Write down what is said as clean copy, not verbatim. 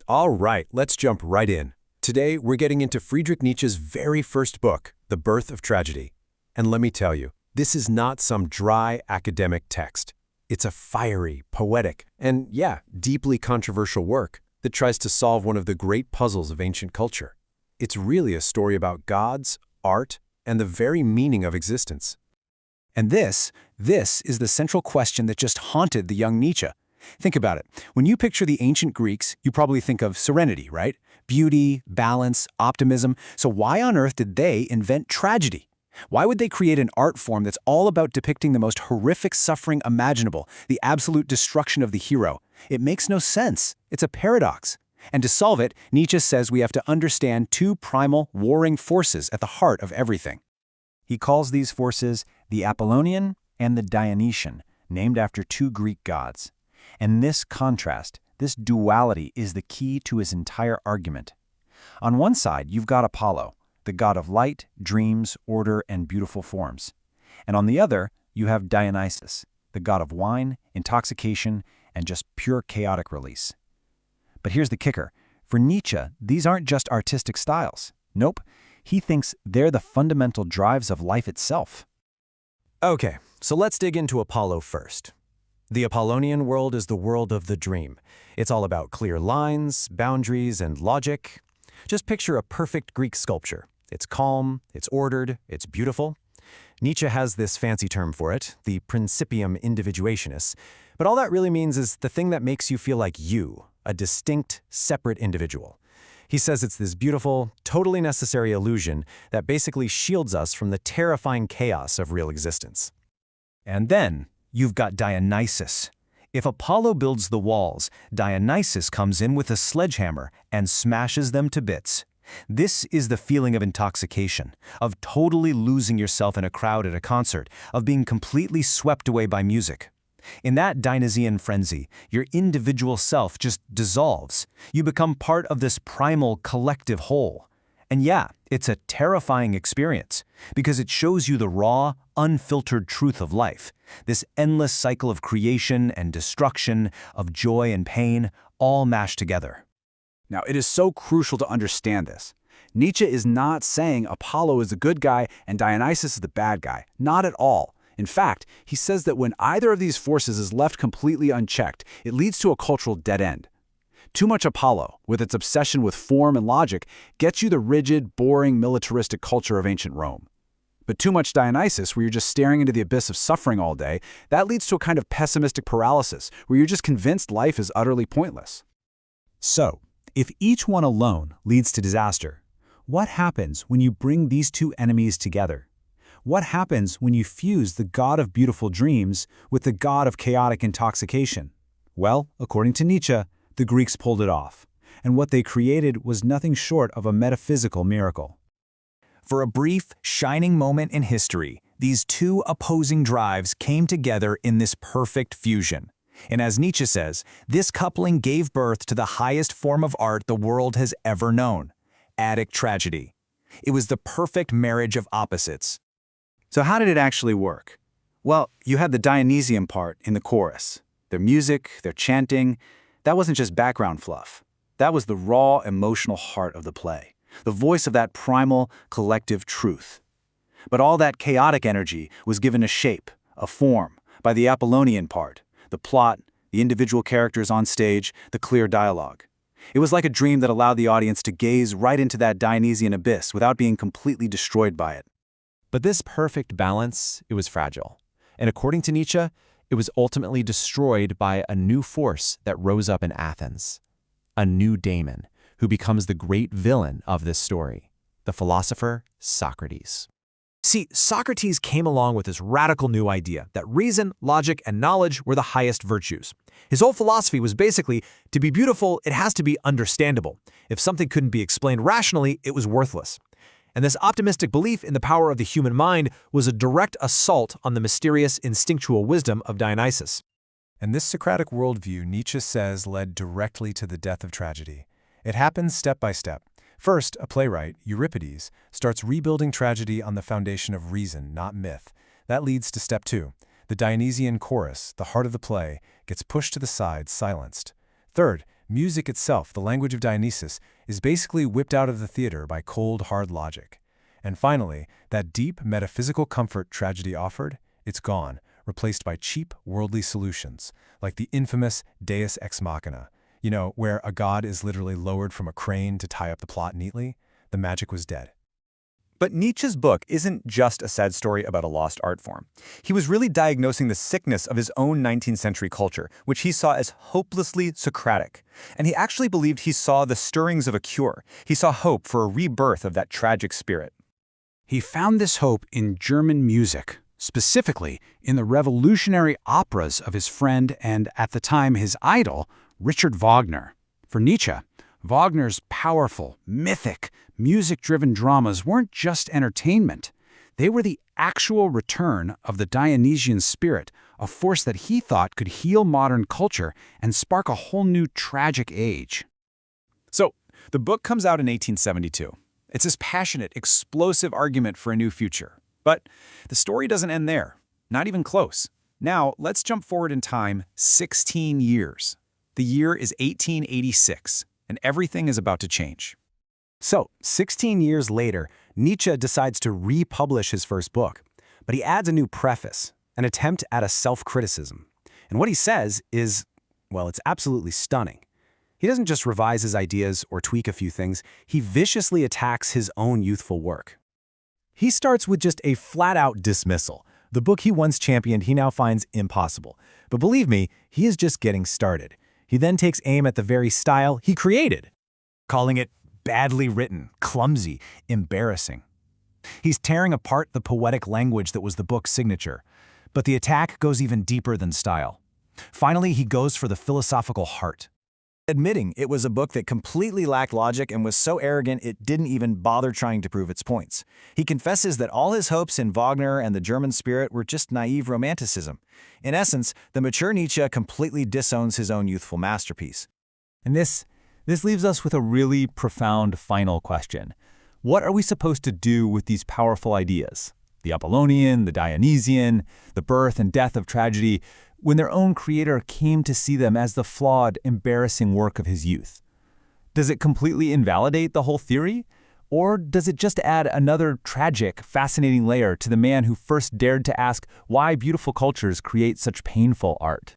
All right, let's jump right in. Today, we're getting into Friedrich Nietzsche's very first book, The Birth of Tragedy. And let me tell you, this is not some dry academic text. It's a fiery, poetic, and deeply controversial work that tries to solve one of the great puzzles of ancient culture. It's really a story about gods, art, and the very meaning of existence. And this is the central question that just haunted the young Nietzsche. Think about it. When you picture the ancient Greeks, you probably think of serenity, right? Beauty, balance, optimism. So why on earth did they invent tragedy? Why would they create an art form that's all about depicting the most horrific suffering imaginable, the absolute destruction of the hero? It makes no sense. It's a paradox. And to solve it, Nietzsche says we have to understand two primal, warring forces at the heart of everything. He calls these forces the Apollonian and the Dionysian, named after two Greek gods. And this contrast, this duality, is the key to his entire argument. On one side, you've got Apollo, the god of light, dreams, order, and beautiful forms. And on the other, you have Dionysus, the god of wine, intoxication, and just pure chaotic release. But here's the kicker. For Nietzsche, these aren't just artistic styles. Nope, he thinks they're the fundamental drives of life itself. Okay, so let's dig into Apollo first. The Apollonian world is the world of the dream. It's all about clear lines, boundaries, and logic. Just picture a perfect Greek sculpture. It's calm, it's ordered, it's beautiful. Nietzsche has this fancy term for it, the principium individuationis, but all that really means is the thing that makes you feel like you, a distinct, separate individual. He says it's this beautiful, totally necessary illusion that basically shields us from the terrifying chaos of real existence. And then you've got Dionysus. If Apollo builds the walls, Dionysus comes in with a sledgehammer and smashes them to bits. This is the feeling of intoxication, of totally losing yourself in a crowd at a concert, of being completely swept away by music. In that Dionysian frenzy, your individual self just dissolves. You become part of this primal collective whole. And it's a terrifying experience because it shows you the raw, unfiltered truth of life, this endless cycle of creation and destruction, of joy and pain, all mashed together. Now, it is so crucial to understand this. Nietzsche is not saying Apollo is the good guy and Dionysus is the bad guy. Not at all. In fact, he says that when either of these forces is left completely unchecked, it leads to a cultural dead end. Too much Apollo, with its obsession with form and logic, gets you the rigid, boring, militaristic culture of ancient Rome. But too much Dionysus, where you're just staring into the abyss of suffering all day, that leads to a kind of pessimistic paralysis, where you're just convinced life is utterly pointless. So, if each one alone leads to disaster, what happens when you bring these two enemies together? What happens when you fuse the god of beautiful dreams with the god of chaotic intoxication? Well, according to Nietzsche, the Greeks pulled it off, and what they created was nothing short of a metaphysical miracle. For a brief, shining moment in history, these two opposing drives came together in this perfect fusion. And as Nietzsche says, this coupling gave birth to the highest form of art the world has ever known, Attic tragedy. It was the perfect marriage of opposites. So how did it actually work? Well, you had the Dionysian part in the chorus. Their music, their chanting, that wasn't just background fluff. That was the raw, emotional heart of the play, the voice of that primal, collective truth. But all that chaotic energy was given a shape, a form, by the Apollonian part, the plot, the individual characters on stage, the clear dialogue. It was like a dream that allowed the audience to gaze right into that Dionysian abyss without being completely destroyed by it. But this perfect balance, it was fragile. And according to Nietzsche, it was ultimately destroyed by a new force that rose up in Athens. A new daemon, who becomes the great villain of this story, the philosopher Socrates. See, Socrates came along with this radical new idea that reason, logic, and knowledge were the highest virtues. His whole philosophy was basically, to be beautiful, it has to be understandable. If something couldn't be explained rationally, it was worthless. And this optimistic belief in the power of the human mind was a direct assault on the mysterious instinctual wisdom of Dionysus. And this Socratic worldview, Nietzsche says, led directly to the death of tragedy. It happens step by step. First, a playwright, Euripides, starts rebuilding tragedy on the foundation of reason, not myth. That leads to step 2. The Dionysian chorus, the heart of the play, gets pushed to the side, silenced. Third, Music itself, the language of Dionysus, is basically whipped out of the theater by cold, hard logic. And finally, that deep, metaphysical comfort tragedy offered, it's gone, replaced by cheap, worldly solutions, like the infamous Deus ex machina, where a god is literally lowered from a crane to tie up the plot neatly. The magic was dead. But Nietzsche's book isn't just a sad story about a lost art form. He was really diagnosing the sickness of his own 19th century culture, which he saw as hopelessly Socratic. And he actually believed he saw the stirrings of a cure. He saw hope for a rebirth of that tragic spirit. He found this hope in German music, specifically in the revolutionary operas of his friend and, at the time, his idol, Richard Wagner. For Nietzsche, Wagner's powerful, mythic, music-driven dramas weren't just entertainment. They were the actual return of the Dionysian spirit, a force that he thought could heal modern culture and spark a whole new tragic age. So, the book comes out in 1872. It's this passionate, explosive argument for a new future. But the story doesn't end there. Not even close. Now, let's jump forward in time 16 years. The year is 1886, and everything is about to change. So, 16 years later, Nietzsche decides to republish his first book. But he adds a new preface, an attempt at a self-criticism. And what he says is, well, it's absolutely stunning. He doesn't just revise his ideas or tweak a few things, he viciously attacks his own youthful work. He starts with just a flat-out dismissal. The book he once championed he now finds impossible. But believe me, he is just getting started. He then takes aim at the very style he created, calling it badly written, clumsy, embarrassing. He's tearing apart the poetic language that was the book's signature. But the attack goes even deeper than style. Finally, he goes for the philosophical heart, admitting it was a book that completely lacked logic and was so arrogant it didn't even bother trying to prove its points. He confesses that all his hopes in Wagner and the German spirit were just naive romanticism. In essence, the mature Nietzsche completely disowns his own youthful masterpiece. And this leaves us with a really profound final question. What are we supposed to do with these powerful ideas? The Apollonian, the Dionysian, the birth and death of tragedy, when their own creator came to see them as the flawed, embarrassing work of his youth? Does it completely invalidate the whole theory? Or does it just add another tragic, fascinating layer to the man who first dared to ask why beautiful cultures create such painful art?